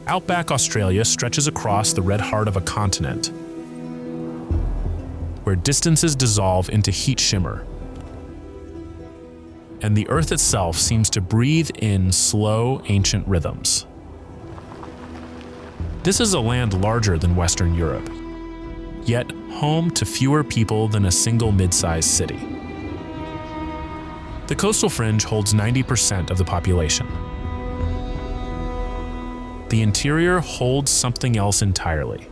Outback Australia stretches across the red heart of a continent, where distances dissolve into heat shimmer, and the earth itself seems to breathe in slow, ancient rhythms. This is a land larger than Western Europe, yet home to fewer people than a single mid-sized city. The coastal fringe holds 90% of the population. The interior holds something else entirely.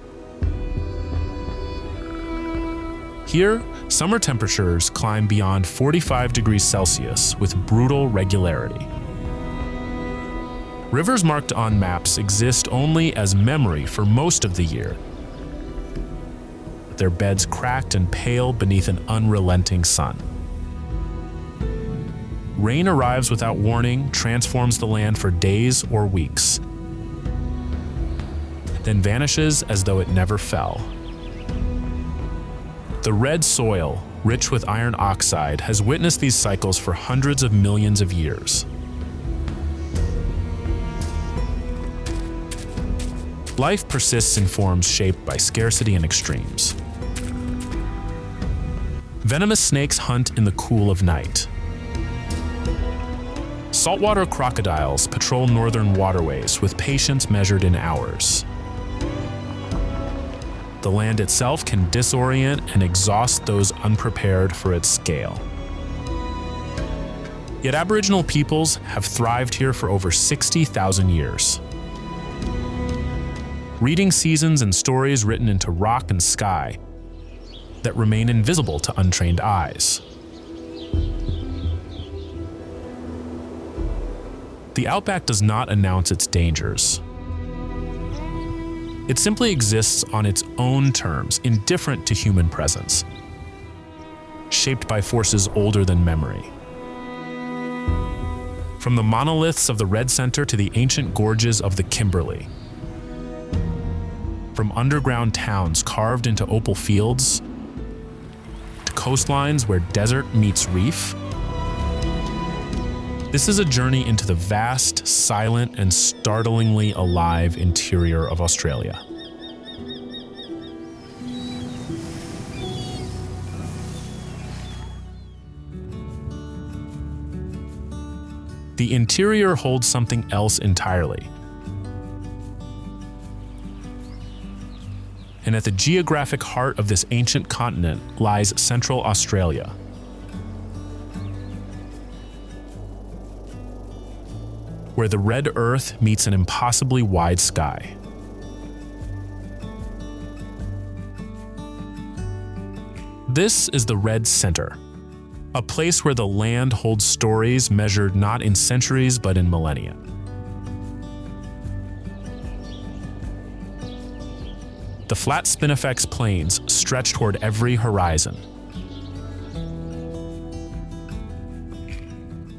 Here, summer temperatures climb beyond 45 degrees Celsius with brutal regularity. Rivers marked on maps exist only as memory for most of the year, their beds cracked and pale beneath an unrelenting sun. Rain arrives without warning, transforms the land for days or weeks, then vanishes as though it never fell. The red soil, rich with iron oxide, has witnessed these cycles for hundreds of millions of years. Life persists in forms shaped by scarcity and extremes. Venomous snakes hunt in the cool of night. Saltwater crocodiles patrol northern waterways with patience measured in hours. The land itself can disorient and exhaust those unprepared for its scale. Yet Aboriginal peoples have thrived here for over 60,000 years. Reading seasons and stories written into rock and sky that remain invisible to untrained eyes. The Outback does not announce its dangers. It simply exists on its own terms, indifferent to human presence, shaped by forces older than memory. From the monoliths of the Red Center to the ancient gorges of the Kimberley, from underground towns carved into opal fields, to coastlines where desert meets reef, this is a journey into the vast, silent, and startlingly alive interior of Australia. The interior holds something else entirely. And at the geographic heart of this ancient continent lies Central Australia. Where the red earth meets an impossibly wide sky. This is the Red Center, a place where the land holds stories measured not in centuries but in millennia. The flat spinifex plains stretch toward every horizon,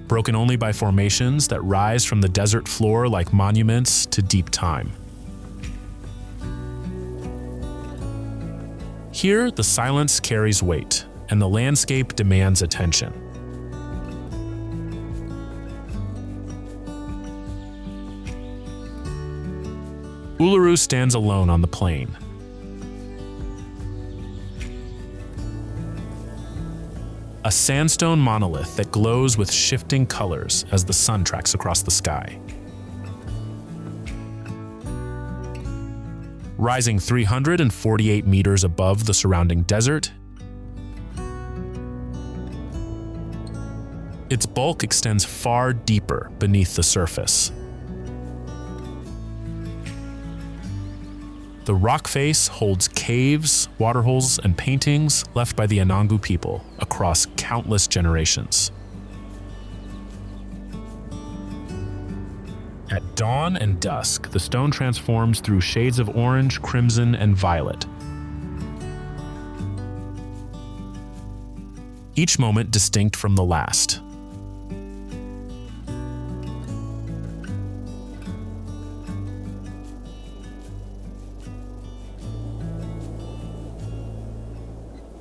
broken only by formations that rise from the desert floor like monuments to deep time. Here, the silence carries weight, and the landscape demands attention. Uluru stands alone on the plain. A sandstone monolith that glows with shifting colors as the sun tracks across the sky. Rising 348 meters above the surrounding desert, its bulk extends far deeper beneath the surface. The rock face holds caves, waterholes, and paintings left by the Anangu people across countless generations. At dawn and dusk, the stone transforms through shades of orange, crimson, and violet. Each moment distinct from the last.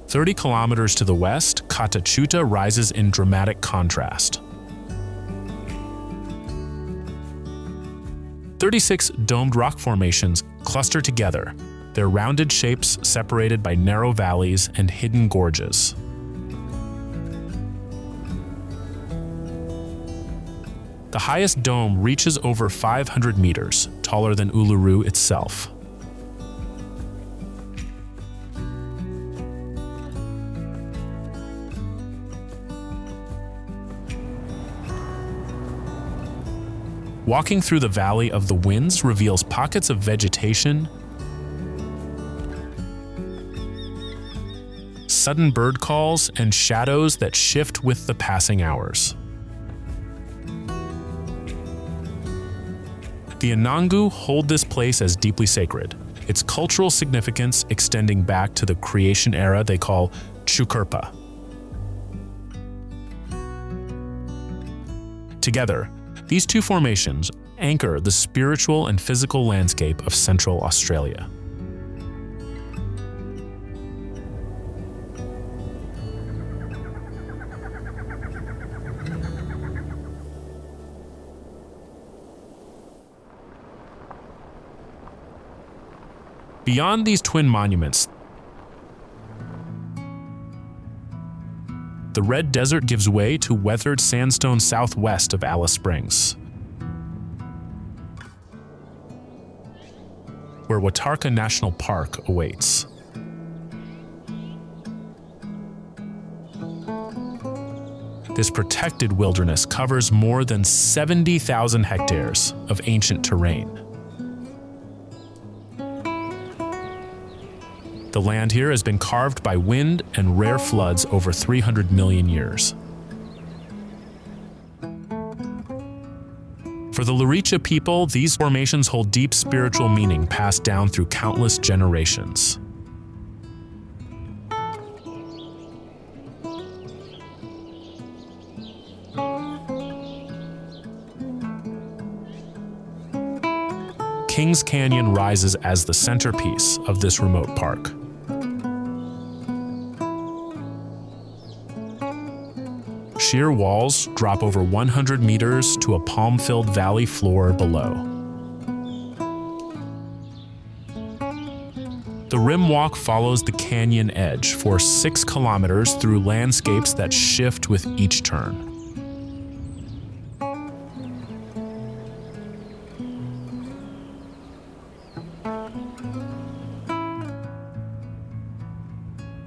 "30 kilometers to the west, Kata Tjuta rises in dramatic contrast. 36 domed rock formations cluster together, their rounded shapes separated by narrow valleys and hidden gorges. The highest dome reaches over 500 meters, taller than Uluru itself. Walking through the Valley of the Winds reveals pockets of vegetation, sudden bird calls, and shadows that shift with the passing hours. The Anangu hold this place as deeply sacred, its cultural significance extending back to the creation era they call Chukurpa. Together, these two formations anchor the spiritual and physical landscape of Central Australia. Beyond these twin monuments, the red desert gives way to weathered sandstone southwest of Alice Springs, where Watarrka National Park awaits. This protected wilderness covers more than 70,000 hectares of ancient terrain. The land here has been carved by wind and rare floods over 300 million years. For the Luritja people, these formations hold deep spiritual meaning passed down through countless generations. Kings Canyon rises as the centerpiece of this remote park. Sheer walls drop over 100 meters to a palm-filled valley floor below. The rim walk follows the canyon edge for 6 kilometers through landscapes that shift with each turn.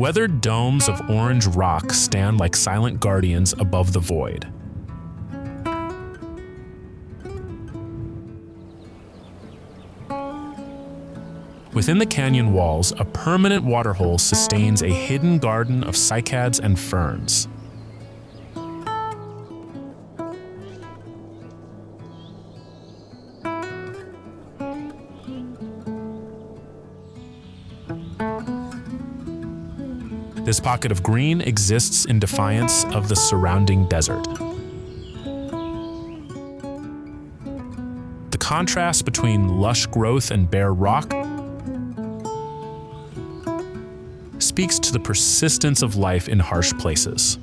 Weathered domes of orange rock stand like silent guardians above the void. Within the canyon walls, a permanent waterhole sustains a hidden garden of cycads and ferns. This pocket of green exists in defiance of the surrounding desert. The contrast between lush growth and bare rock speaks to the persistence of life in harsh places.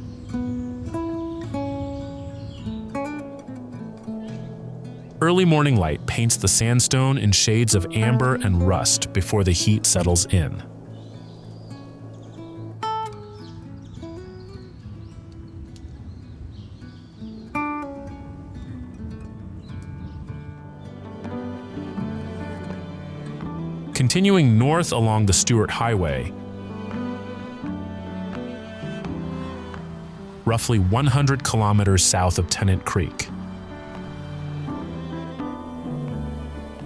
Early morning light paints the sandstone in shades of amber and rust before the heat settles in. Continuing north along the Stewart Highway, roughly 100 kilometers south of Tennant Creek.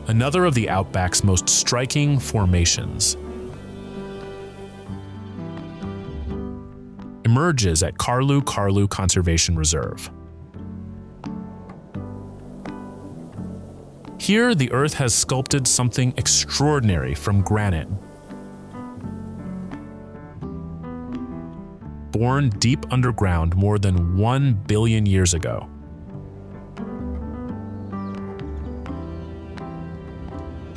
Another of the Outback's most striking formations emerges at Karlu Karlu Conservation Reserve. Here, the earth has sculpted something extraordinary from granite. Born deep underground more than 1 billion years ago.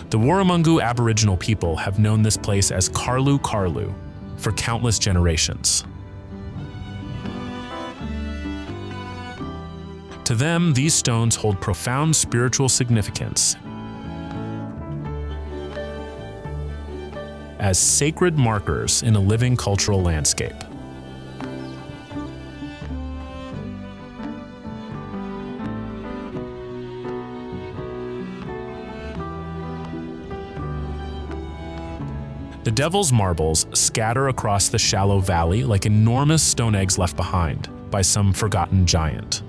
The Warramungu Aboriginal people have known this place as Karlu Karlu for countless generations. To them, these stones hold profound spiritual significance, as sacred markers in a living cultural landscape. The Devil's Marbles scatter across the shallow valley like enormous stone eggs left behind by some forgotten giant.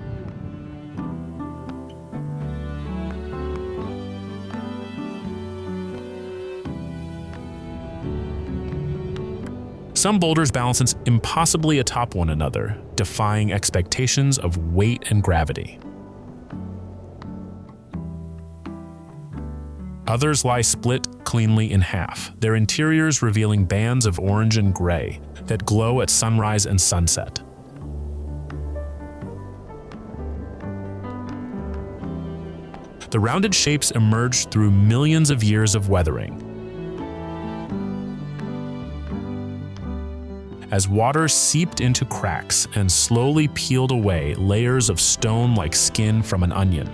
Some boulders balance impossibly atop one another, defying expectations of weight and gravity. Others lie split cleanly in half, their interiors revealing bands of orange and gray that glow at sunrise and sunset. The rounded shapes emerged through millions of years of weathering. As water seeped into cracks and slowly peeled away layers of stone like skin from an onion.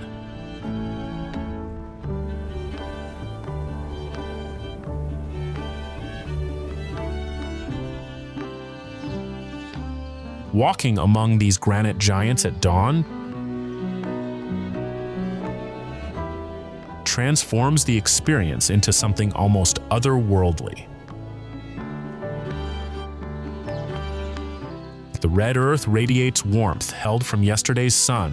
Walking among these granite giants at dawn transforms the experience into something almost otherworldly. The red earth radiates warmth held from yesterday's sun,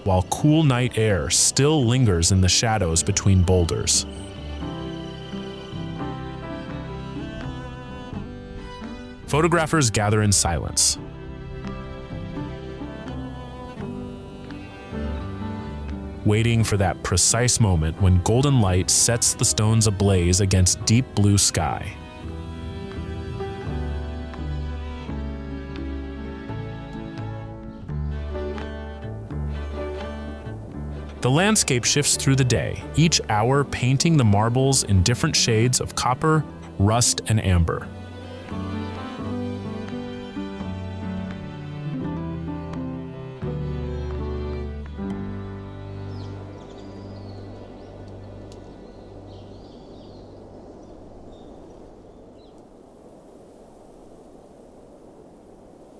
while cool night air still lingers in the shadows between boulders. Photographers gather in silence. Waiting for that precise moment when golden light sets the stones ablaze against deep blue sky. The landscape shifts through the day, each hour painting the marbles in different shades of copper, rust, and amber.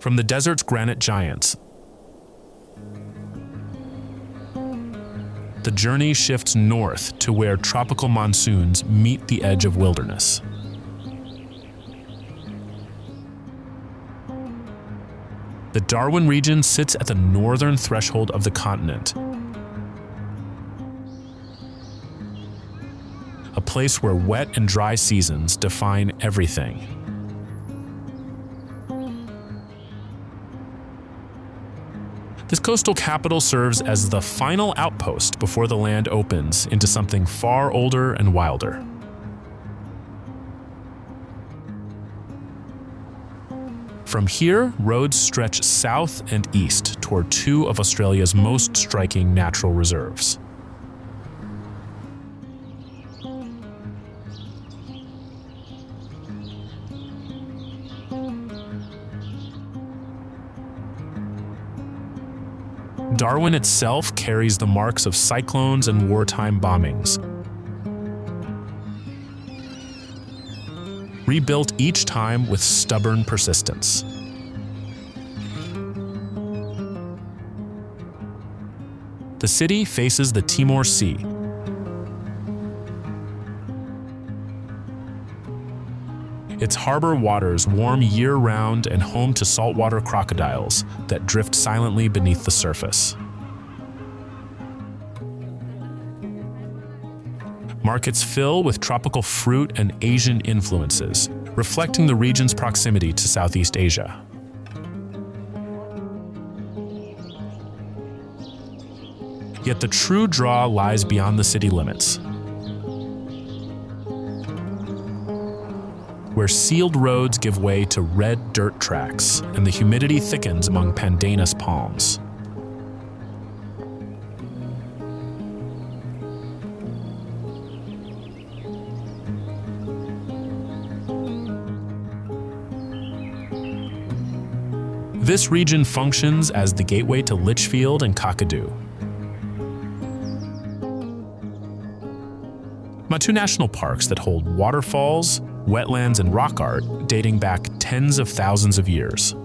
From the desert's granite giants, the journey shifts north to where tropical monsoons meet the edge of wilderness. The Darwin region sits at the northern threshold of the continent, a place where wet and dry seasons define everything. This coastal capital serves as the final outpost before the land opens into something far older and wilder. From here, roads stretch south and east toward two of Australia's most striking natural reserves. Darwin itself carries the marks of cyclones and wartime bombings. Rebuilt each time with stubborn persistence. The city faces the Timor Sea. Its harbor waters warm year-round and home to saltwater crocodiles that drift silently beneath the surface. Markets fill with tropical fruit and Asian influences, reflecting the region's proximity to Southeast Asia. Yet the true draw lies beyond the city limits, where sealed roads give way to red dirt tracks and the humidity thickens among pandanus palms. This region functions as the gateway to Litchfield and Kakadu. are two national parks that hold waterfalls, wetlands, and rock art dating back tens of thousands of years.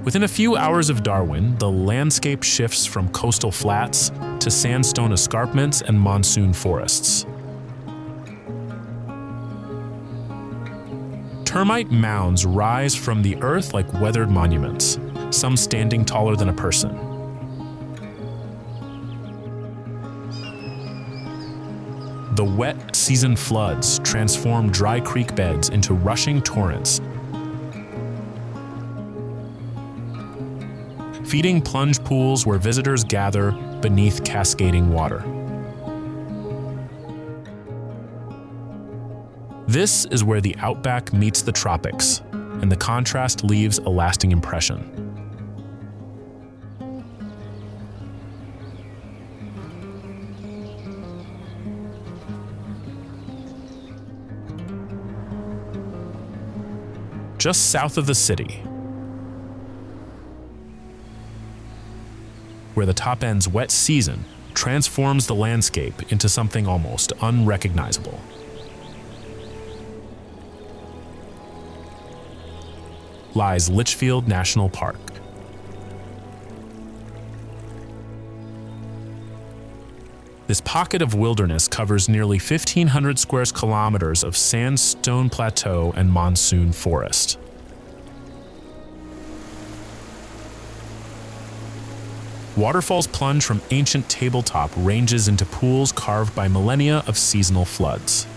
Within a few hours of Darwin, the landscape shifts from coastal flats to sandstone escarpments and monsoon forests. Termite mounds rise from the earth like weathered monuments, some standing taller than a person. The wet season floods transform dry creek beds into rushing torrents, feeding plunge pools where visitors gather beneath cascading water. This is where the Outback meets the tropics, and the contrast leaves a lasting impression. Just south of the city, where the top end's wet season transforms the landscape into something almost unrecognizable. Lies Litchfield National Park. This pocket of wilderness covers nearly 1,500 square kilometers of sandstone plateau and monsoon forest. Waterfalls plunge from ancient tabletop ranges into pools carved by millennia of seasonal floods.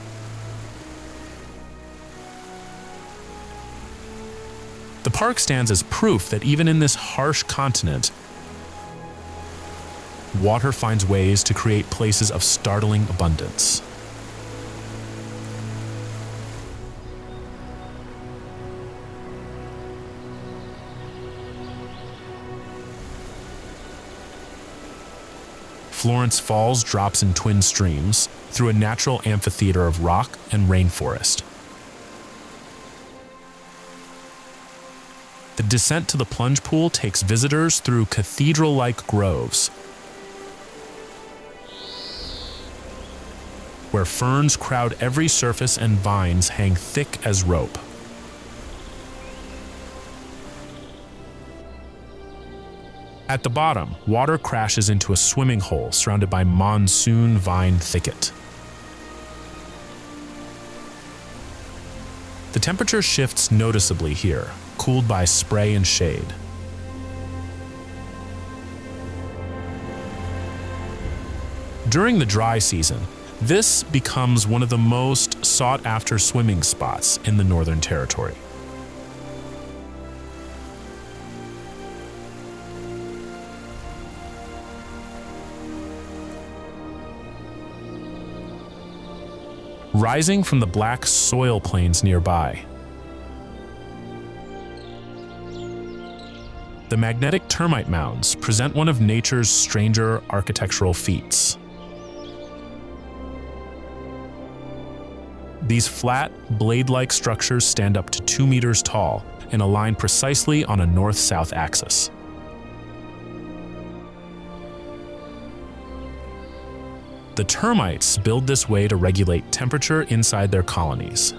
The park stands as proof that even in this harsh continent, water finds ways to create places of startling abundance. Florence Falls drops in twin streams through a natural amphitheater of rock and rainforest. The descent to the plunge pool takes visitors through cathedral-like groves, where ferns crowd every surface and vines hang thick as rope. At the bottom, water crashes into a swimming hole surrounded by monsoon vine thicket. The temperature shifts noticeably here, cooled by spray and shade. During the dry season, this becomes one of the most sought-after swimming spots in the Northern Territory. Rising from the black soil plains nearby, the Magnetic Termite Mounds present one of nature's stranger architectural feats. These flat, blade-like structures stand up to 2 meters tall and align precisely on a north-south axis. The termites build this way to regulate temperature inside their colonies,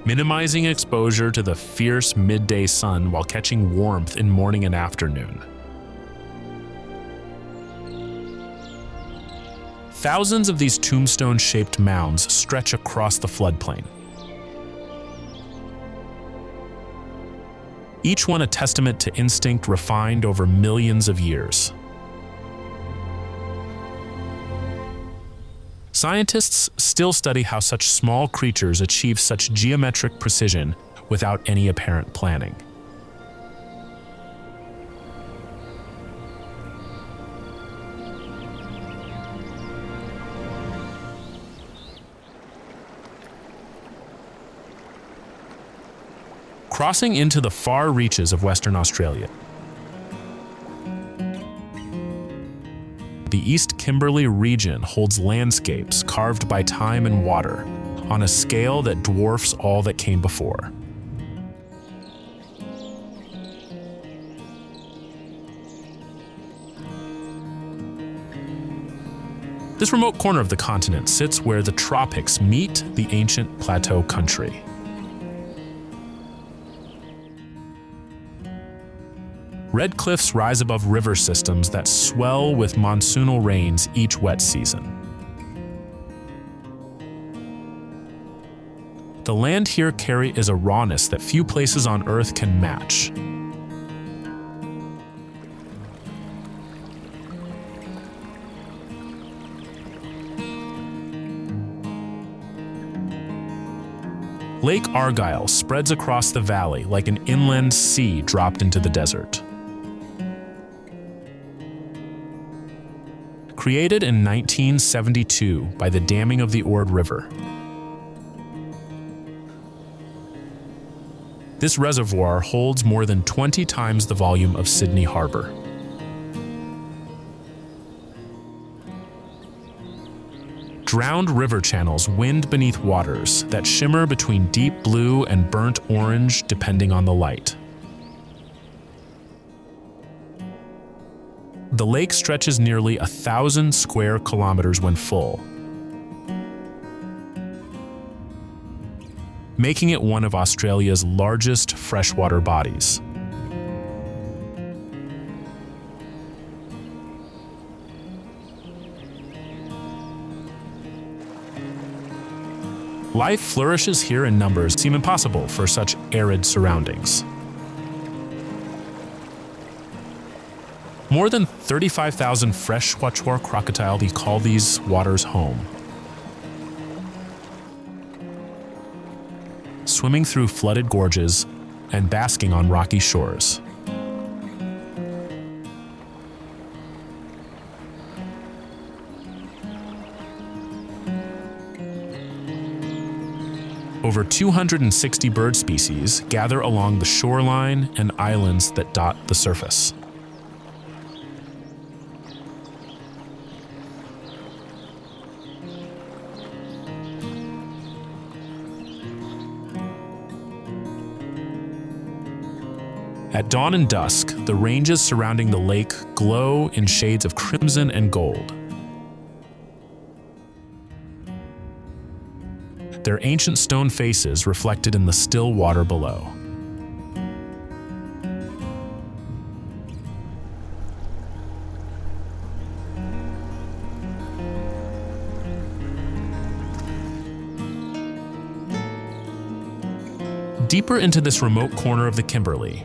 minimizing exposure to the fierce midday sun while catching warmth in morning and afternoon. Thousands of these tombstone-shaped mounds stretch across the floodplain, each one a testament to instinct refined over millions of years. Scientists still study how such small creatures achieve such geometric precision without any apparent planning. Crossing into the far reaches of Western Australia, the East Kimberley region holds landscapes carved by time and water, on a scale that dwarfs all that came before. This remote corner of the continent sits where the tropics meet the ancient plateau country. Red cliffs rise above river systems that swell with monsoonal rains each wet season. The land here carries a rawness that few places on Earth can match. Lake Argyle spreads across the valley like an inland sea dropped into the desert. Created in 1972 by the damming of the Ord River, this reservoir holds more than 20 times the volume of Sydney Harbour. Drowned river channels wind beneath waters that shimmer between deep blue and burnt orange depending on the light. The lake stretches nearly 1,000 square kilometers when full, making it one of Australia's largest freshwater bodies. Life flourishes here in numbers that seem impossible for such arid surroundings. More than 35,000 freshwater crocodiles call these waters home. Swimming through flooded gorges and basking on rocky shores. Over 260 bird species gather along the shoreline and islands that dot the surface. At dawn and dusk, the ranges surrounding the lake glow in shades of crimson and gold. Their ancient stone faces reflected in the still water below. Deeper into this remote corner of the Kimberley,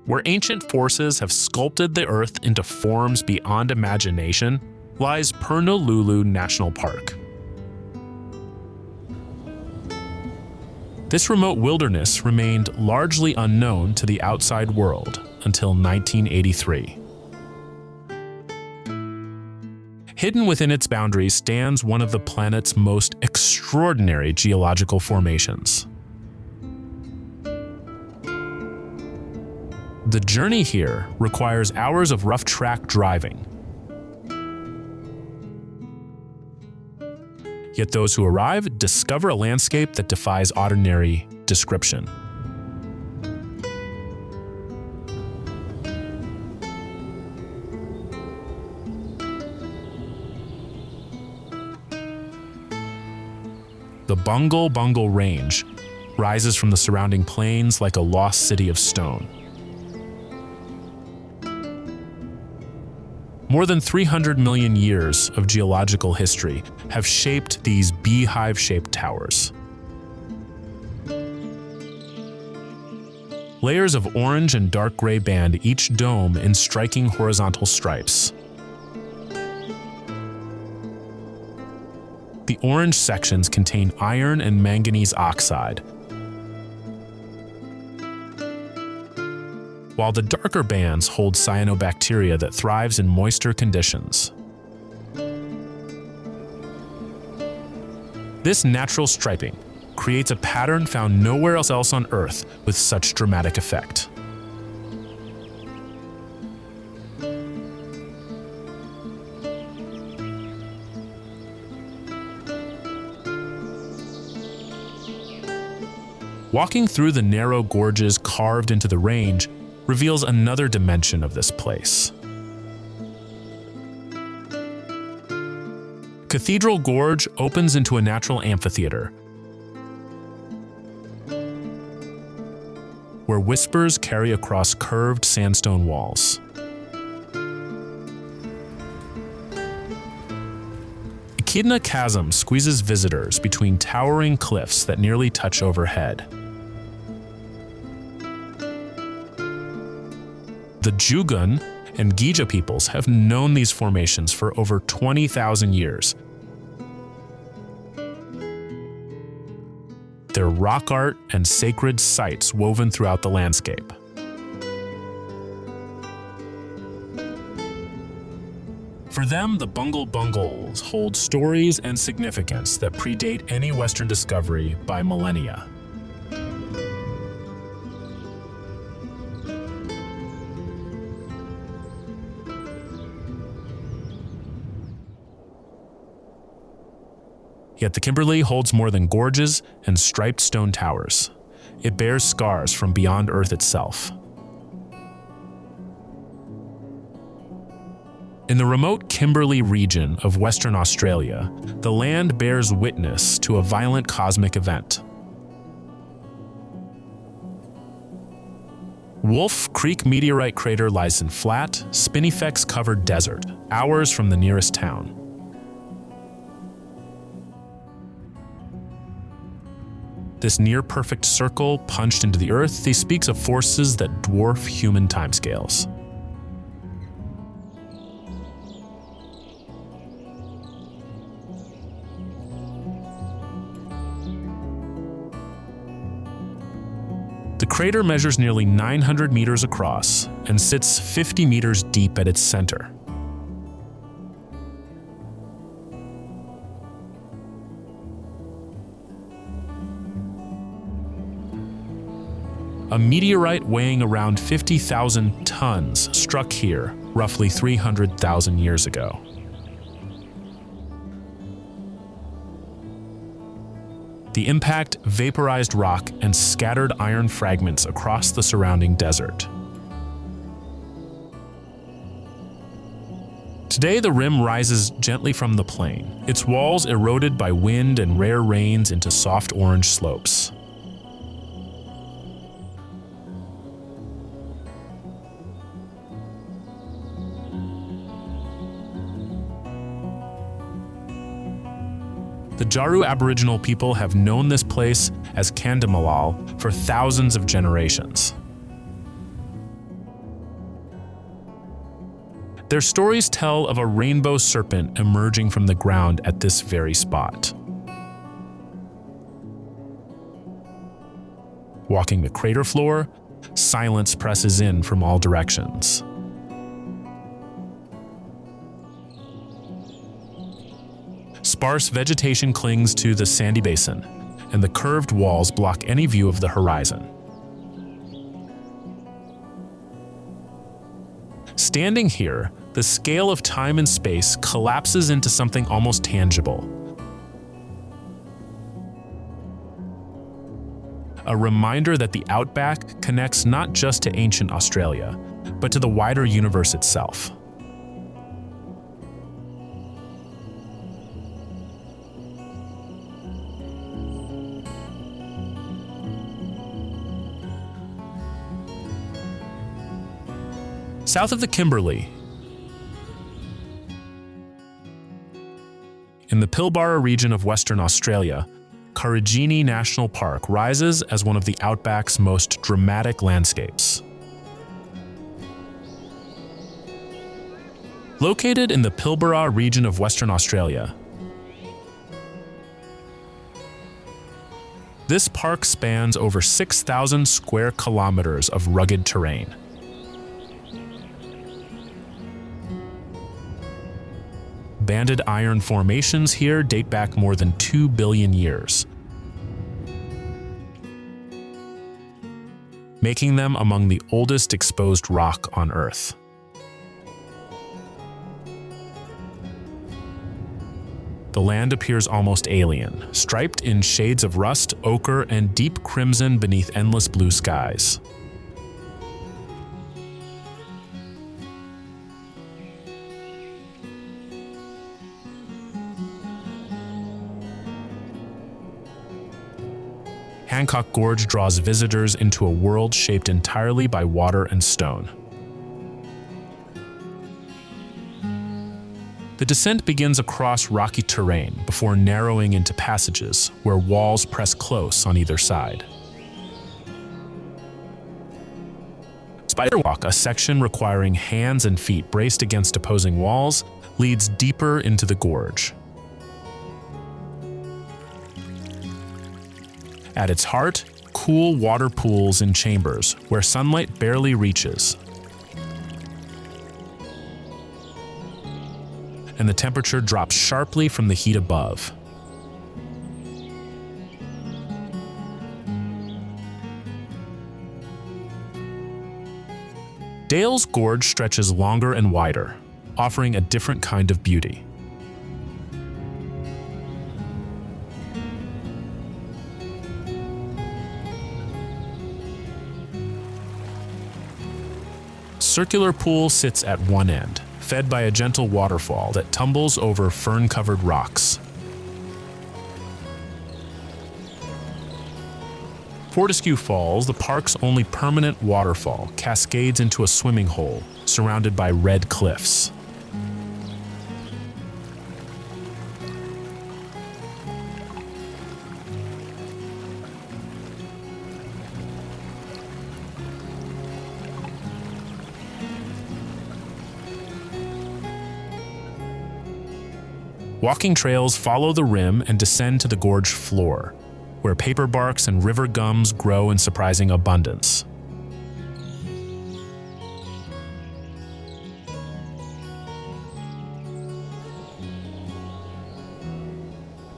where ancient forces have sculpted the earth into forms beyond imagination, lies Nullarbor National Park. This remote wilderness remained largely unknown to the outside world until 1983. Hidden within its boundaries stands one of the planet's most extraordinary geological formations. The journey here requires hours of rough track driving. Yet those who arrive discover a landscape that defies ordinary description. The Bungle Range rises from the surrounding plains like a lost city of stone. More than 300 million years of geological history have shaped these beehive-shaped towers. Layers of orange and dark gray band each dome in striking horizontal stripes. The orange sections contain iron and manganese oxide, while the darker bands hold cyanobacteria that thrives in moister conditions. This natural striping creates a pattern found nowhere else on Earth with such dramatic effect. Walking through the narrow gorges carved into the range reveals another dimension of this place. Cathedral Gorge opens into a natural amphitheater, where whispers carry across curved sandstone walls. Echidna Chasm squeezes visitors between towering cliffs that nearly touch overhead. The Jugun and Gija peoples have known these formations for over 20,000 years. They're rock art and sacred sites woven throughout the landscape. For them, the Bungles hold stories and significance that predate any Western discovery by millennia. Yet the Kimberley holds more than gorges and striped stone towers. It bears scars from beyond Earth itself. In the remote Kimberley region of Western Australia, the land bears witness to a violent cosmic event. Wolf Creek meteorite crater lies in flat, spinifex-covered desert, hours from the nearest town. This near-perfect circle punched into the earth speaks of forces that dwarf human timescales. The crater measures nearly 900 meters across and sits 50 meters deep at its center. A meteorite weighing around 50,000 tons struck here roughly 300,000 years ago. The impact vaporized rock and scattered iron fragments across the surrounding desert. Today, the rim rises gently from the plain, its walls eroded by wind and rare rains into soft orange slopes. The Jaru Aboriginal people have known this place as Kandamalal for thousands of generations. Their stories tell of a rainbow serpent emerging from the ground at this very spot. Walking the crater floor, silence presses in from all directions. Sparse vegetation clings to the sandy basin, and the curved walls block any view of the horizon. Standing here, the scale of time and space collapses into something almost tangible. A reminder that the Outback connects not just to ancient Australia, but to the wider universe itself. South of the Kimberley, in the Pilbara region of Western Australia, Karijini National Park rises as one of the Outback's most dramatic landscapes. Located in the Pilbara region of Western Australia, this park spans over 6,000 square kilometers of rugged terrain. Banded iron formations here date back more than 2 billion years, making them among the oldest exposed rock on Earth. The land appears almost alien, striped in shades of rust, ochre, and deep crimson beneath endless blue skies. Hancock Gorge draws visitors into a world shaped entirely by water and stone. The descent begins across rocky terrain before narrowing into passages where walls press close on either side. Spider Walk, a section requiring hands and feet braced against opposing walls, leads deeper into the gorge. At its heart, cool water pools and chambers where sunlight barely reaches, and the temperature drops sharply from the heat above. Dale's Gorge stretches longer and wider, offering a different kind of beauty. Circular Pool sits at one end, fed by a gentle waterfall that tumbles over fern-covered rocks. Fortescue Falls, the park's only permanent waterfall, cascades into a swimming hole surrounded by red cliffs. Walking trails follow the rim and descend to the gorge floor, where paper barks and river gums grow in surprising abundance.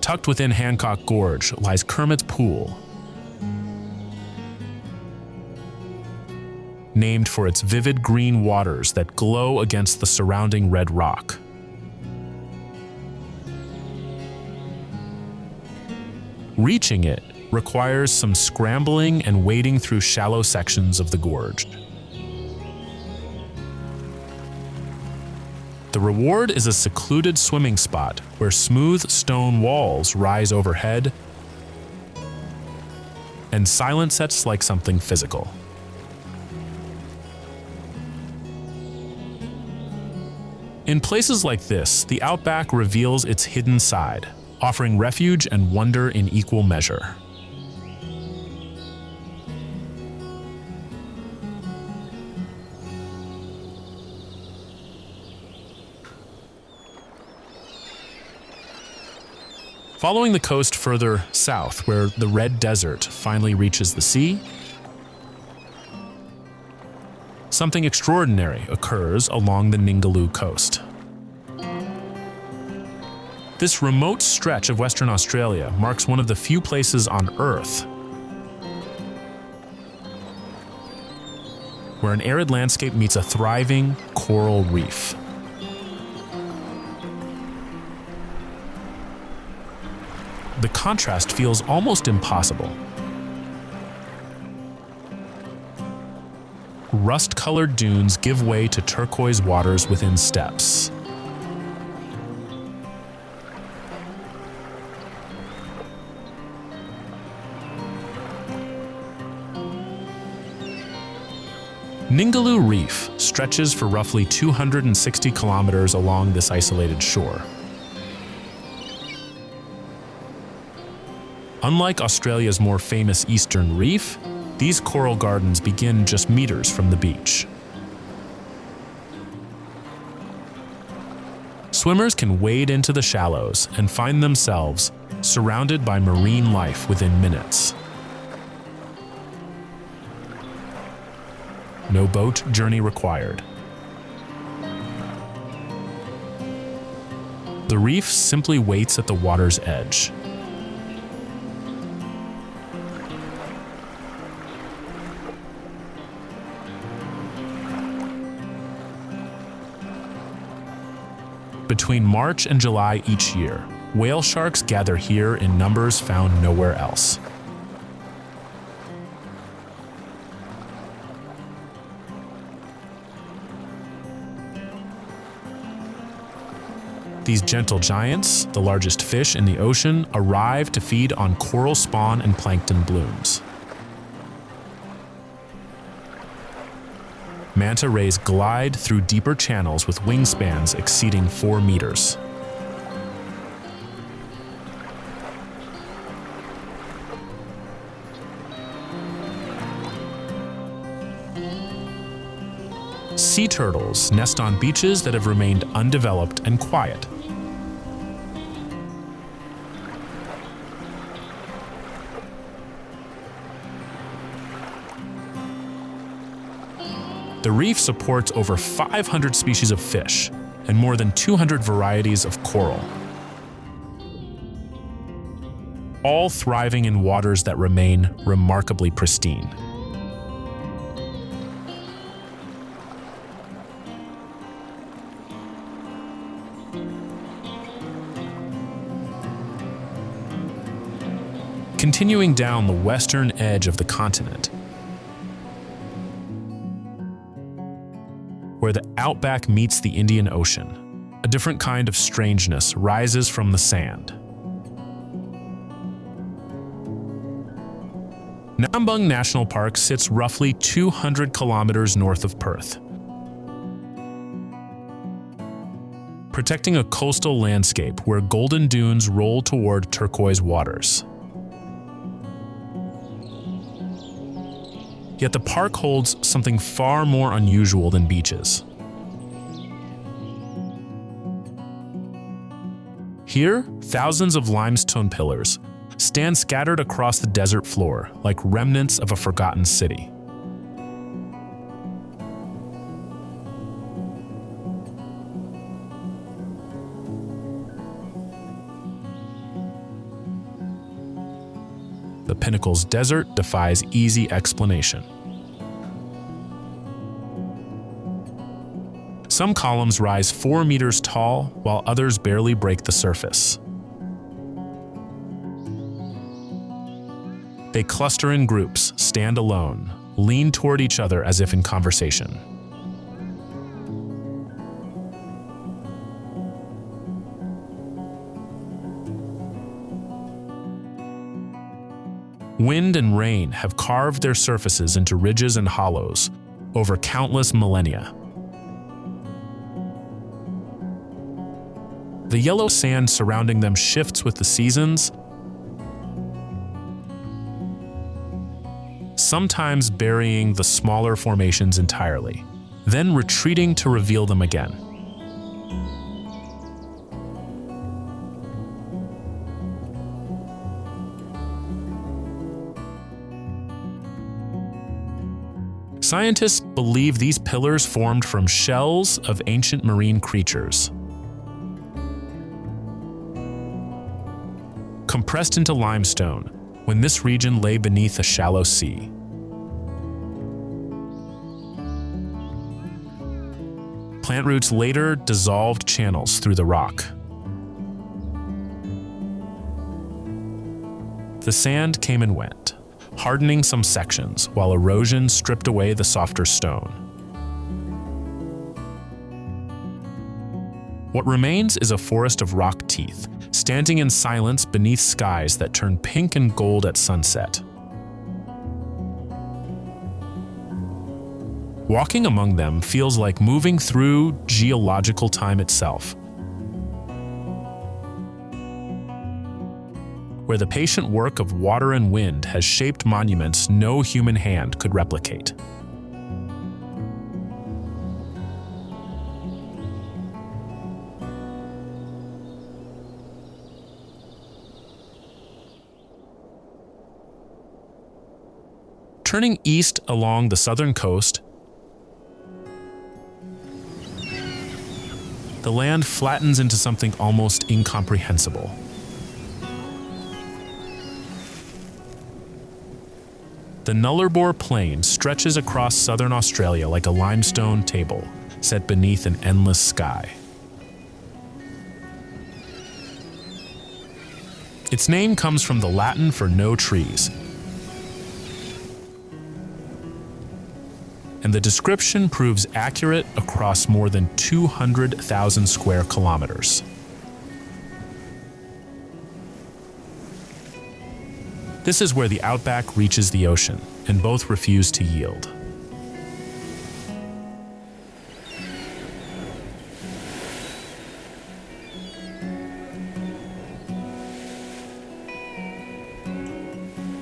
Tucked within Hancock Gorge lies Kermit's Pool, named for its vivid green waters that glow against the surrounding red rock. Reaching it requires some scrambling and wading through shallow sections of the gorge. The reward is a secluded swimming spot where smooth stone walls rise overhead and silence sets like something physical. In places like this, the Outback reveals its hidden side, offering refuge and wonder in equal measure. Following the coast further south, where the Red Desert finally reaches the sea, something extraordinary occurs along the Ningaloo Coast. This remote stretch of Western Australia marks one of the few places on Earth where an arid landscape meets a thriving coral reef. The contrast feels almost impossible. Rust-colored dunes give way to turquoise waters within steps. Ningaloo Reef stretches for roughly 260 kilometers along this isolated shore. Unlike Australia's more famous eastern reef, these coral gardens begin just meters from the beach. Swimmers can wade into the shallows and find themselves surrounded by marine life within minutes. No boat journey required. The reef simply waits at the water's edge. Between March and July each year, Whale sharks gather here in numbers found nowhere else. These gentle giants, the largest fish in the ocean, arrive to feed on coral spawn and plankton blooms. Manta rays glide through deeper channels with wingspans exceeding 4 meters. Sea turtles nest on beaches that have remained undeveloped and quiet. The reef supports over 500 species of fish and more than 200 varieties of coral, all thriving in waters that remain remarkably pristine. Continuing down the western edge of the continent, where the Outback meets the Indian Ocean, a different kind of strangeness rises from the sand. Nambuong National Park sits roughly 200 kilometers north of Perth, protecting a coastal landscape where golden dunes roll toward turquoise waters. Yet the park holds something far more unusual than beaches. Here, thousands of limestone pillars stand scattered across the desert floor like remnants of a forgotten city. The Pinnacles Desert defies easy explanation. Some columns rise 4 meters tall, while others barely break the surface. They cluster in groups, stand alone, lean toward each other as if in conversation. Wind and rain have carved their surfaces into ridges and hollows over countless millennia. The yellow sand surrounding them shifts with the seasons, sometimes burying the smaller formations entirely, then retreating to reveal them again. Scientists believe these pillars formed from shells of ancient marine creatures, compressed into limestone when this region lay beneath a shallow sea. Plant roots later dissolved channels through the rock. The sand came and went, hardening some sections while erosion stripped away the softer stone. What remains is a forest of rock teeth, standing in silence beneath skies that turn pink and gold at sunset. Walking among them feels like moving through geological time itself, where the patient work of water and wind has shaped monuments no human hand could replicate. Turning east along the southern coast, the land flattens into something almost incomprehensible. The Nullarbor Plain stretches across southern Australia like a limestone table set beneath an endless sky. Its name comes from the Latin for no trees, and the description proves accurate across more than 200,000 square kilometers. This is where the outback reaches the ocean, and both refuse to yield.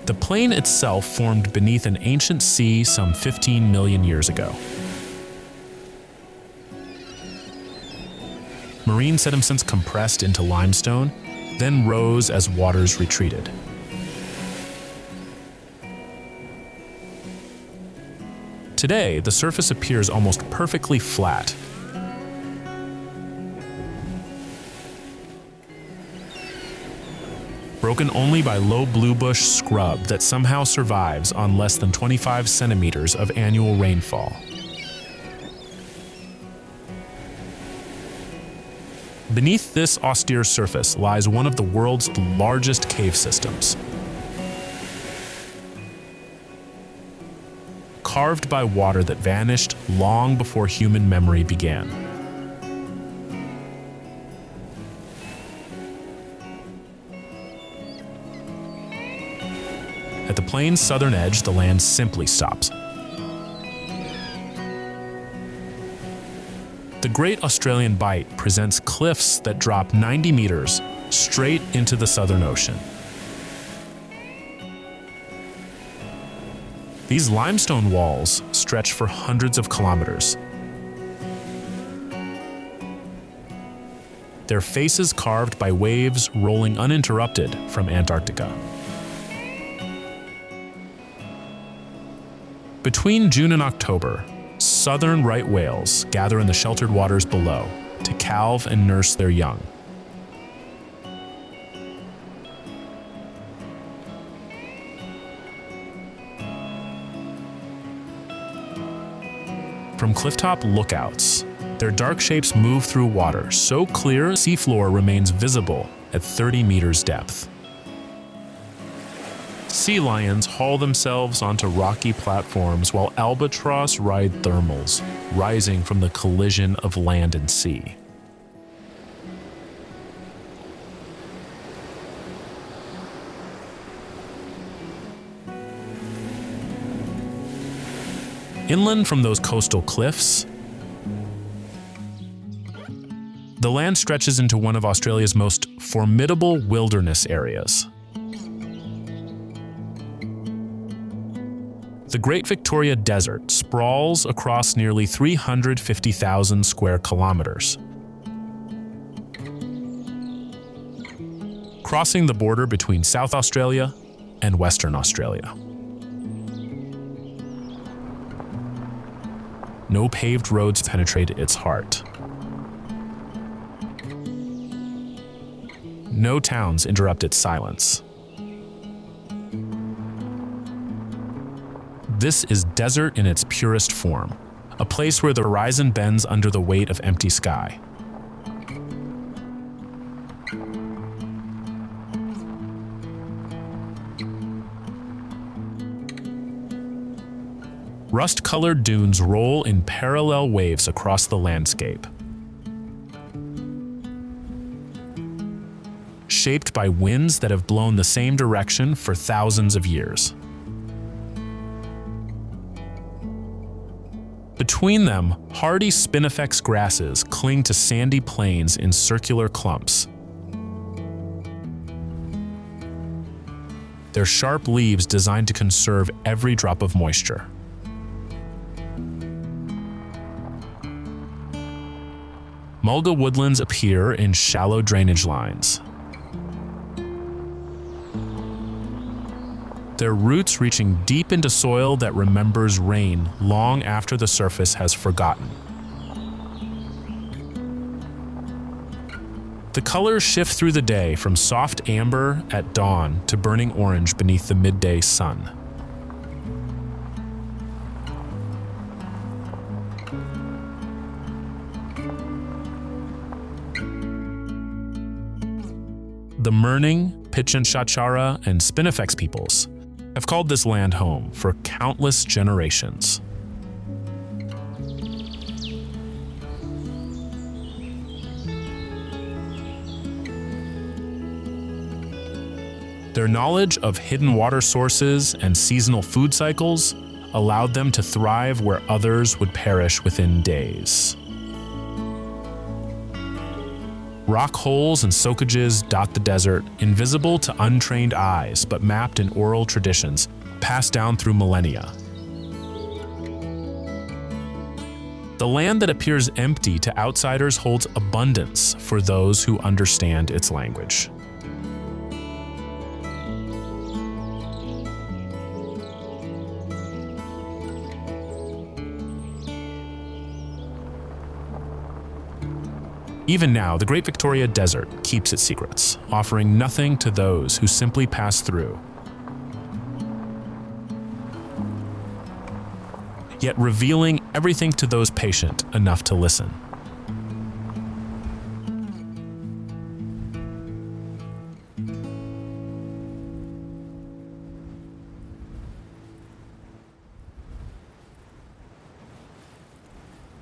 The plain itself formed beneath an ancient sea some 15 million years ago. Marine sediments compressed into limestone, then rose as waters retreated. Today, the surface appears almost perfectly flat. Broken only by low bluebush scrub that somehow survives on less than 25 centimeters of annual rainfall. Beneath this austere surface lies one of the world's largest cave systems. Carved by water that vanished long before human memory began. At the plain's southern edge, the land simply stops. The Great Australian Bight presents cliffs that drop 90 meters straight into the Southern Ocean. These limestone walls stretch for hundreds of kilometers. Their faces carved by waves rolling uninterrupted from Antarctica. Between June and October, southern right whales gather in the sheltered waters below to calve and nurse their young. From clifftop lookouts, their dark shapes move through water so clear seafloor remains visible at 30 meters depth. Sea lions haul themselves onto rocky platforms while albatross ride thermals, rising from the collision of land and sea. Inland from those coastal cliffs, the land stretches into one of Australia's most formidable wilderness areas. The Great Victoria Desert sprawls across nearly 350,000 square kilometers. Crossing the border between South Australia and Western Australia. No paved roads penetrate its heart. No towns interrupt its silence. This is desert in its purest form, a place where the horizon bends under the weight of empty sky. Rust-colored dunes roll in parallel waves across the landscape, shaped by winds that have blown the same direction for thousands of years. Between them, hardy spinifex grasses cling to sandy plains in circular clumps. Their sharp leaves designed to conserve every drop of moisture. Mulga woodlands appear in shallow drainage lines, their roots reaching deep into soil that remembers rain long after the surface has forgotten. The colors shift through the day from soft amber at dawn to burning orange beneath the midday sun. The Murning, Pitjantjatjara, and Spinifex peoples have called this land home for countless generations. Their knowledge of hidden water sources and seasonal food cycles allowed them to thrive where others would perish within days. Rock holes and soakages dot the desert, invisible to untrained eyes but mapped in oral traditions passed down through millennia. The land that appears empty to outsiders holds abundance for those who understand its language. Even now, the Great Victoria Desert keeps its secrets, offering nothing to those who simply pass through, yet revealing everything to those patient enough to listen.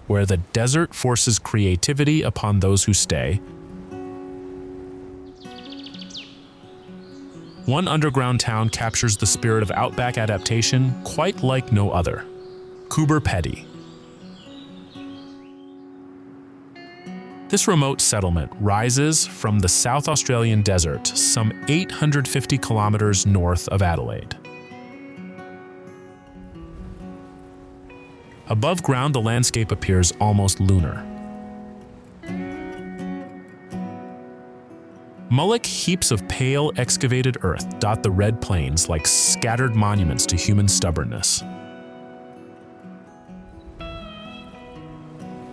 Where the desert forces creativity upon those who stay. One underground town captures the spirit of outback adaptation quite like no other: Coober Pedy. This remote settlement rises from the South Australian desert some 850 kilometers north of Adelaide. Above ground, the landscape appears almost lunar. Mullock heaps of pale, excavated earth dot the red plains like scattered monuments to human stubbornness.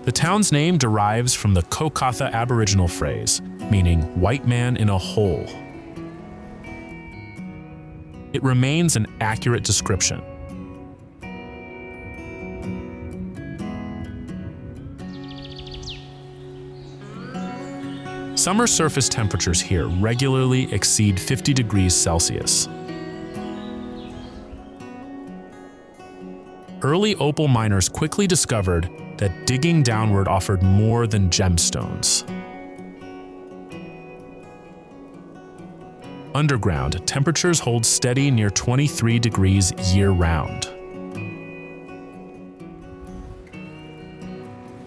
The town's name derives from the Kokatha Aboriginal phrase, meaning white man in a hole. It remains an accurate description. Summer surface temperatures here regularly exceed 50 degrees Celsius. Early opal miners quickly discovered that digging downward offered more than gemstones. Underground, temperatures hold steady near 23 degrees year-round.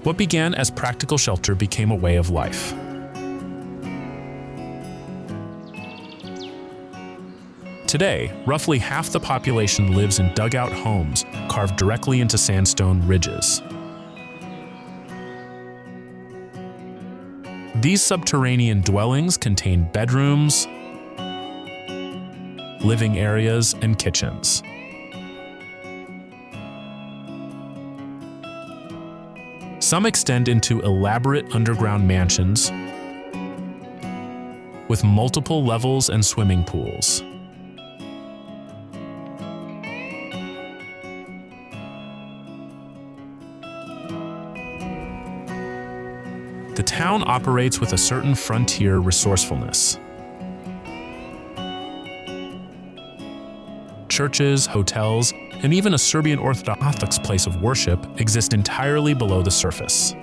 What began as practical shelter became a way of life. Today, roughly half the population lives in dugout homes carved directly into sandstone ridges. These subterranean dwellings contain bedrooms, living areas, and kitchens. Some extend into elaborate underground mansions with multiple levels and swimming pools. The town operates with a certain frontier resourcefulness. Churches, hotels, and even a Serbian Orthodox place of worship exist entirely below the surface.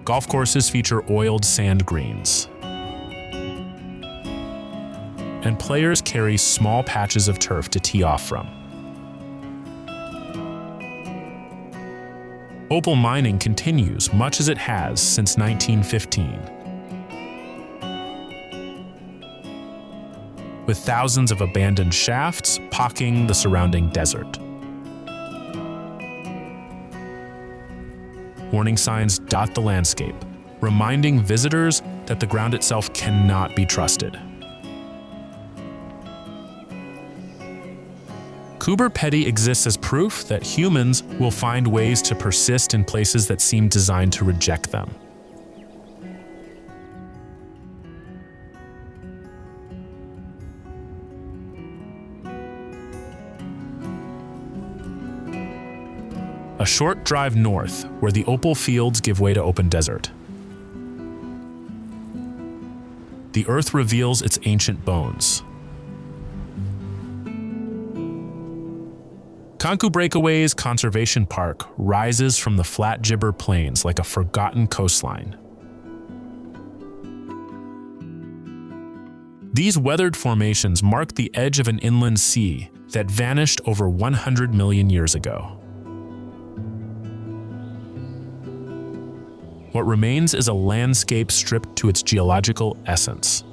Golf courses feature oiled sand greens, and players carry small patches of turf to tee off from. Opal mining continues much as it has since 1915. With thousands of abandoned shafts pocking the surrounding desert. Warning signs dot the landscape, reminding visitors that the ground itself cannot be trusted. Coober Pedy exists as proof that humans will find ways to persist in places that seem designed to reject them. A short drive north, where the opal fields give way to open desert. the earth reveals its ancient bones. Kanku-Breakaways Conservation Park rises from the flat gibber plains like a forgotten coastline. These weathered formations mark the edge of an inland sea that vanished over 100 million years ago. What remains is a landscape stripped to its geological essence.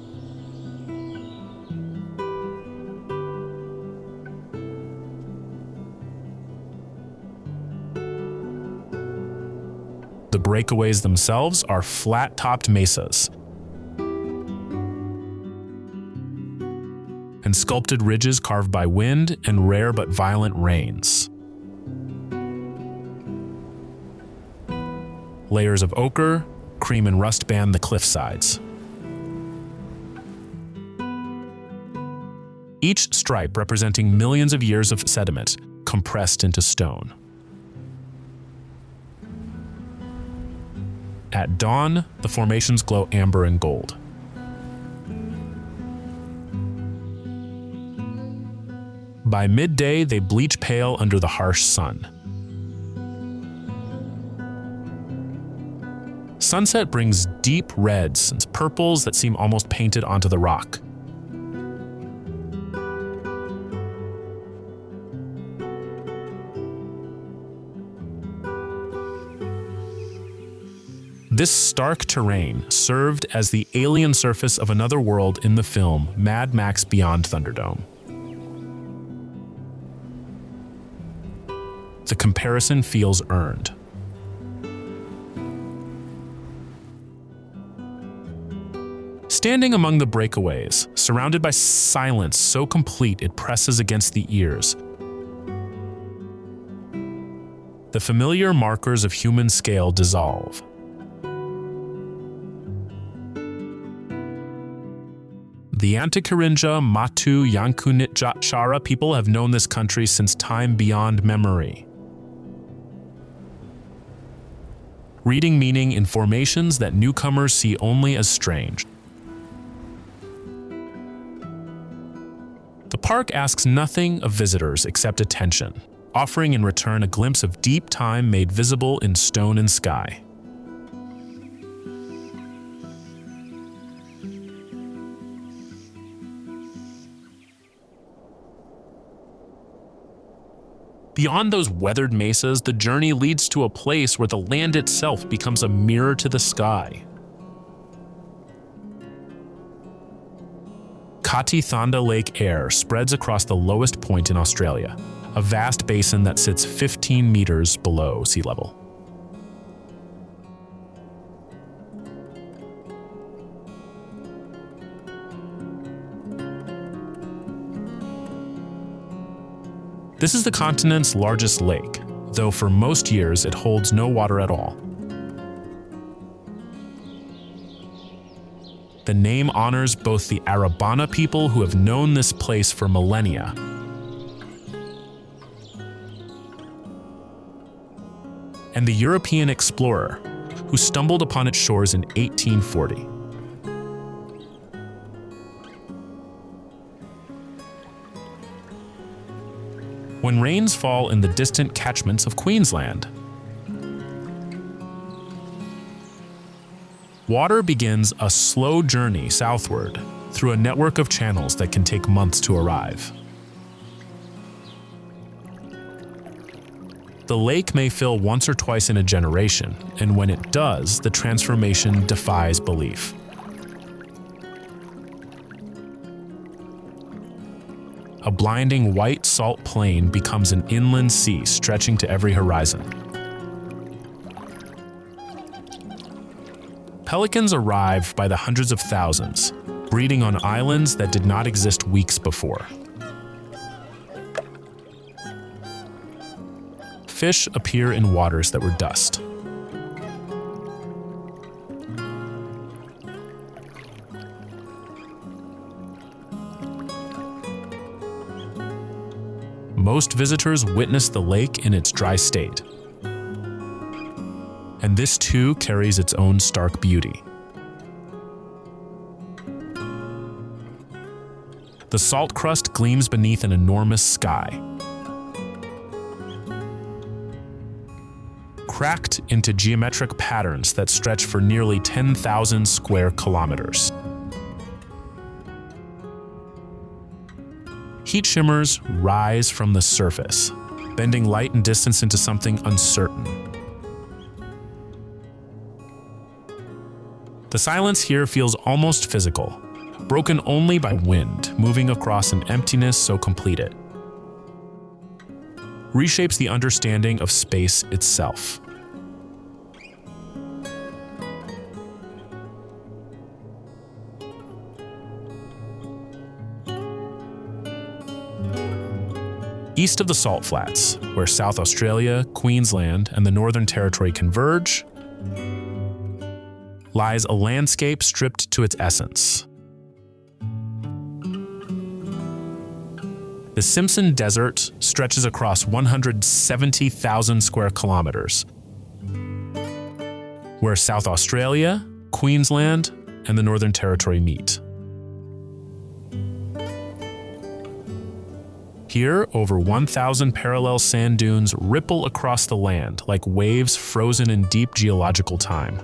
The breakaways themselves are flat-topped mesas and sculpted ridges carved by wind and rare but violent rains. Layers of ochre, cream, and rust band the cliff sides. Each stripe representing millions of years of sediment compressed into stone. At dawn, the formations glow amber and gold. By midday, they bleach pale under the harsh sun. Sunset brings deep reds and purples that seem almost painted onto the rock. This stark terrain served as the alien surface of another world in the film Mad Max Beyond Thunderdome. The comparison feels earned. Standing among the breakaways, surrounded by silence so complete it presses against the ears, the familiar markers of human scale dissolve. The Antikarinja Matu Yankunit people have known this country since time beyond memory, reading meaning in formations that newcomers see only as strange. The park asks nothing of visitors except attention, offering in return a glimpse of deep time made visible in stone and sky. Beyond those weathered mesas, the journey leads to a place where the land itself becomes a mirror to the sky. Thanda-Lake air spreads across the lowest point in Australia, a vast basin that sits 15 meters below sea level. This is the continent's largest lake, though for most years it holds no water at all. The name honors both the Arabana people who have known this place for millennia and the European explorer who stumbled upon its shores in 1840. When rains fall in the distant catchments of Queensland, water begins a slow journey southward through a network of channels that can take months to arrive. The lake may fill once or twice in a generation, and when it does, the transformation defies belief. A blinding white salt plain becomes an inland sea stretching to every horizon. Pelicans arrive by the hundreds of thousands, breeding on islands that did not exist weeks before. Fish appear in waters that were dust. Most visitors witness the lake in its dry state. And this too carries its own stark beauty. The salt crust gleams beneath an enormous sky, cracked into geometric patterns that stretch for nearly 10,000 square kilometers. Heat shimmers rise from the surface, bending light and distance into something uncertain. The silence here feels almost physical, broken only by wind moving across an emptiness so complete it reshapes the understanding of space itself. East of the Salt Flats, where South Australia, Queensland, and the Northern Territory converge, lies a landscape stripped to its essence. The Simpson Desert stretches across 170,000 square kilometers, where South Australia, Queensland, and the Northern Territory meet. Here, over 1,000 parallel sand dunes ripple across the land like waves frozen in deep geological time.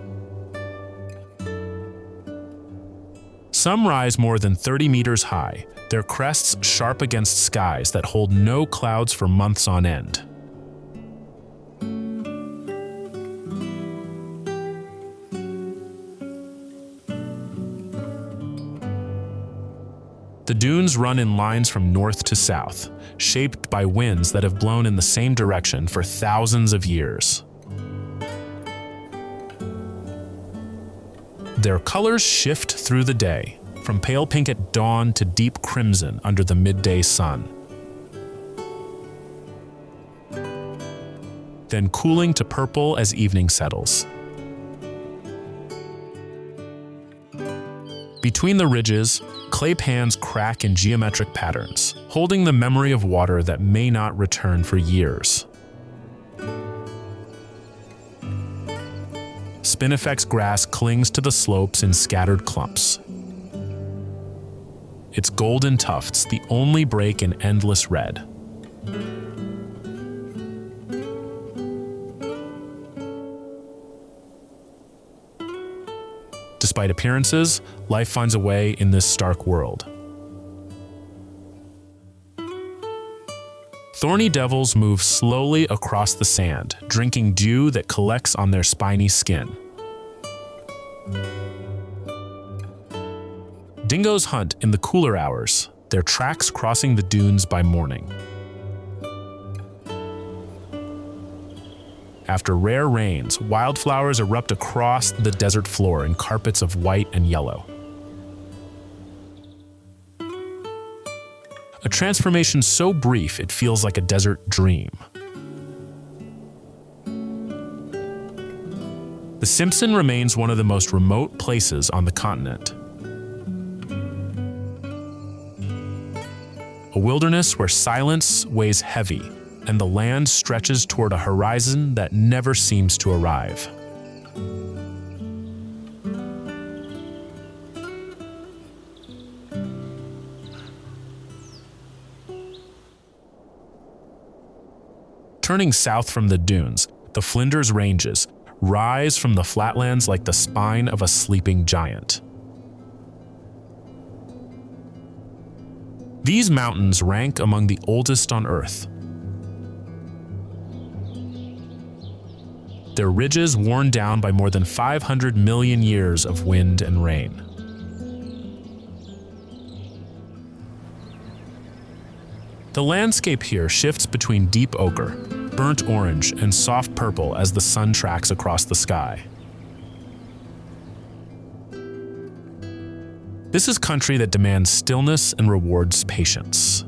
Some rise more than 30 meters high, their crests sharp against skies that hold no clouds for months on end. The dunes run in lines from north to south, shaped by winds that have blown in the same direction for thousands of years. Their colors shift through the day, from pale pink at dawn to deep crimson under the midday sun, then cooling to purple as evening settles. Between the ridges, clay pans crack in geometric patterns, holding the memory of water that may not return for years. Spinifex grass clings to the slopes in scattered clumps, its golden tufts the only break in endless red. Despite appearances, life finds a way in this stark world. Thorny devils move slowly across the sand, drinking dew that collects on their spiny skin. Dingoes hunt in the cooler hours, their tracks crossing the dunes by morning. After rare rains, wildflowers erupt across the desert floor in carpets of white and yellow. A transformation so brief it feels like a desert dream. The Simpson remains one of the most remote places on the continent. A wilderness where silence weighs heavy and the land stretches toward a horizon that never seems to arrive. Turning south from the dunes, the Flinders Ranges rise from the flatlands like the spine of a sleeping giant. These mountains rank among the oldest on Earth. Their ridges worn down by more than 500 million years of wind and rain. The landscape here shifts between deep ochre, burnt orange, and soft purple as the sun tracks across the sky. This is country that demands stillness and rewards patience.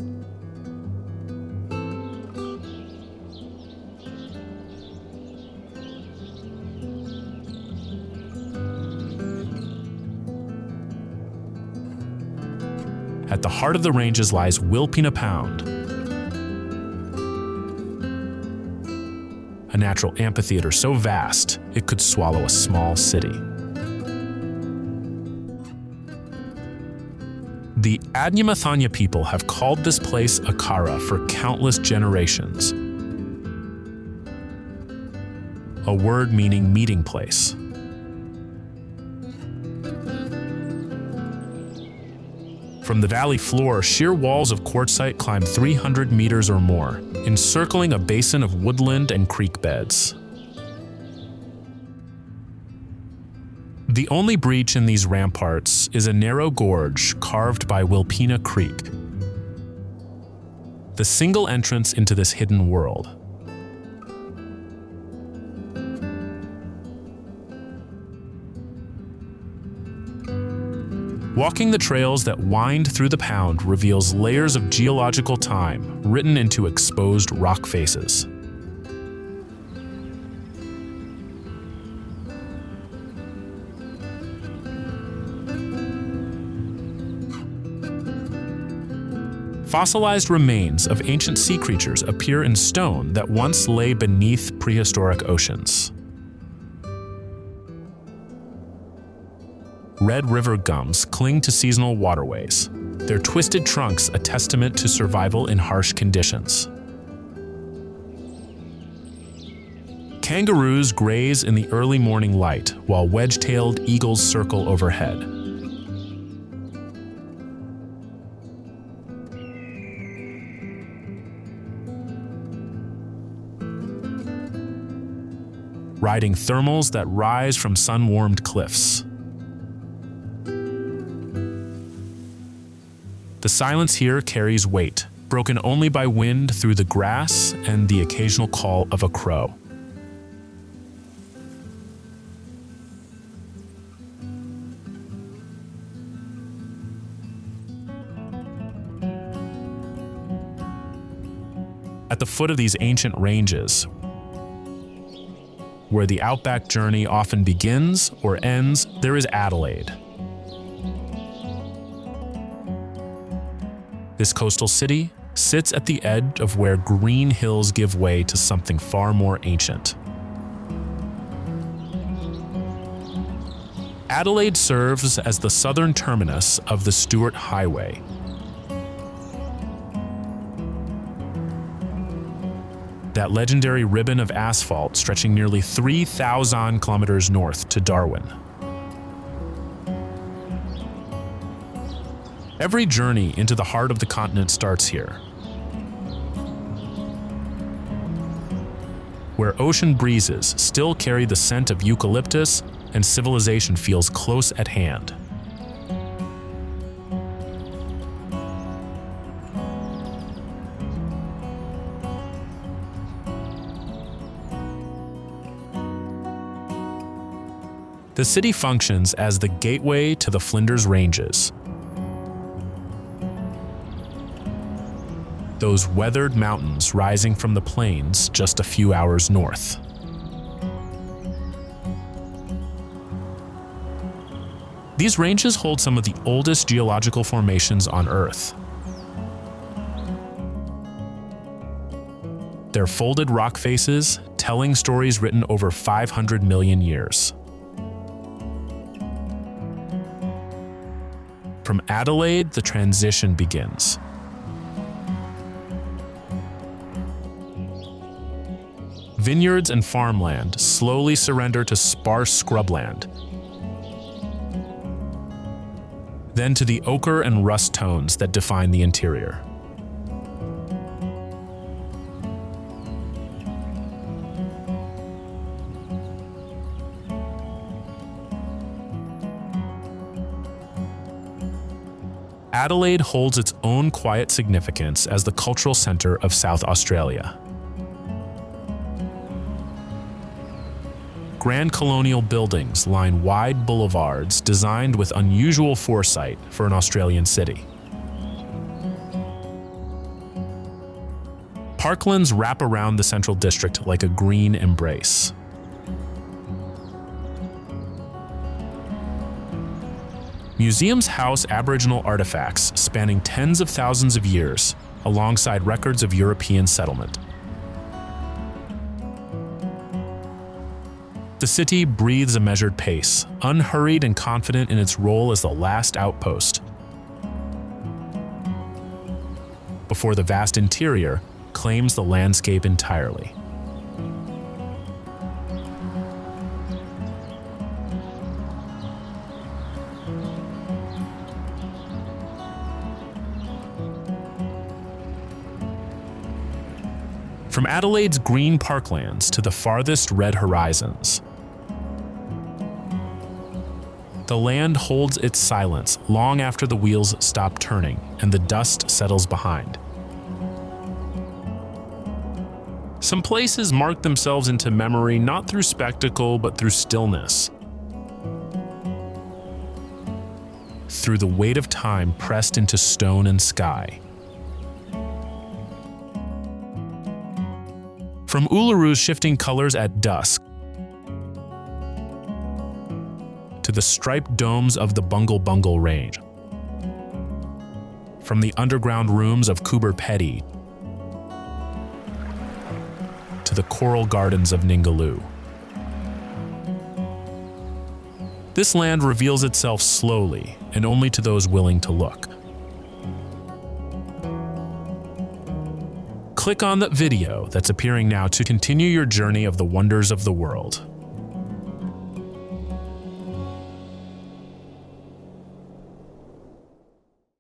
At the heart of the ranges lies Wilpena Pound, a natural amphitheater so vast it could swallow a small city. The Adnyamathanha people have called this place Akara for countless generations, a word meaning meeting place. From the valley floor, sheer walls of quartzite climb 300 meters or more, encircling a basin of woodland and creek beds. The only breach in these ramparts is a narrow gorge carved by Wilpena Creek, the single entrance into this hidden world. Walking the trails that wind through the pound reveals layers of geological time written into exposed rock faces. Fossilized remains of ancient sea creatures appear in stone that once lay beneath prehistoric oceans. Red river gums cling to seasonal waterways, their twisted trunks a testament to survival in harsh conditions. Kangaroos graze in the early morning light while wedge-tailed eagles circle overhead. Riding thermals that rise from sun-warmed cliffs. The silence here carries weight, broken only by wind through the grass and the occasional call of a crow. At the foot of these ancient ranges, where the Outback journey often begins or ends, there is Adelaide. This coastal city sits at the edge of where green hills give way to something far more ancient. Adelaide serves as the southern terminus of the Stuart Highway. That legendary ribbon of asphalt stretching nearly 3,000 kilometers north to Darwin. Every journey into the heart of the continent starts here, where ocean breezes still carry the scent of eucalyptus and civilization feels close at hand. The city functions as the gateway to the Flinders Ranges. Those weathered mountains rising from the plains just a few hours north. These ranges hold some of the oldest geological formations on Earth. Their folded rock faces telling stories written over 500 million years. From Adelaide, the transition begins. Vineyards and farmland slowly surrender to sparse scrubland, then to the ochre and rust tones that define the interior. Adelaide holds its own quiet significance as the cultural center of South Australia. Grand colonial buildings line wide boulevards designed with unusual foresight for an Australian city. Parklands wrap around the central district like a green embrace. Museums house Aboriginal artifacts spanning tens of thousands of years, alongside records of European settlement. The city breathes a measured pace, unhurried and confident in its role as the last outpost. before the vast interior claims the landscape entirely. From Adelaide's green parklands to the farthest red horizons, the land holds its silence long after the wheels stop turning and the dust settles behind. Some places mark themselves into memory not through spectacle but through stillness, through the weight of time pressed into stone and sky. From Uluru's shifting colors at dusk to the striped domes of the Bungle Range, from the underground rooms of Coober Pedy to the coral gardens of Ningaloo. This land reveals itself slowly and only to those willing to look. Click on that video that's appearing now to continue your journey of the wonders of the world.